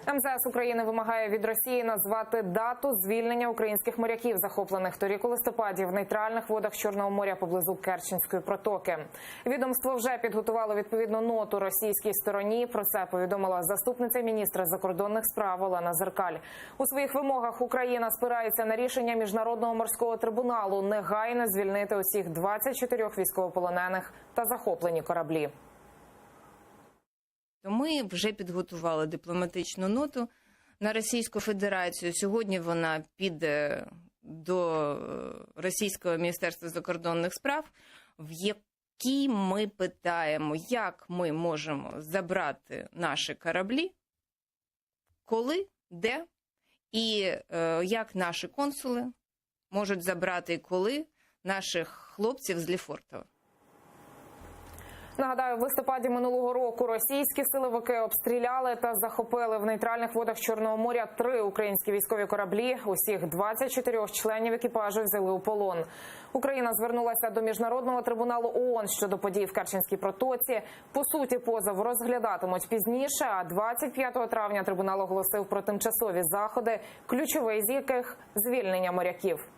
МЗС України вимагає від Росії назвати дату звільнення українських моряків, захоплених торік у листопаді в нейтральних водах Чорного моря поблизу Керченської протоки. Відомство вже підготувало відповідну ноту російській стороні. Про це повідомила заступниця міністра закордонних справ Олена Зеркаль. У своїх вимогах Україна спирається на рішення Міжнародного морського трибуналу негайно звільнити усіх 24 військовополонених та захоплені кораблі. Ми вже підготували дипломатичну ноту на Російську Федерацію. Сьогодні вона піде до Російського Міністерства закордонних справ, в якій ми питаємо, як ми можемо забрати наші кораблі, коли, де і як наші консули можуть забрати і коли наших хлопців з Лефортово. Нагадаю, в листопаді минулого року російські силовики обстріляли та захопили в нейтральних водах Чорного моря 3 українські військові кораблі. Усіх 24 членів екіпажу взяли у полон. Україна звернулася до Міжнародного трибуналу ООН щодо подій в Керченській протоці. По суті, позов розглядатимуть пізніше, а 25 травня трибунал оголосив про тимчасові заходи, ключовий з яких – звільнення моряків.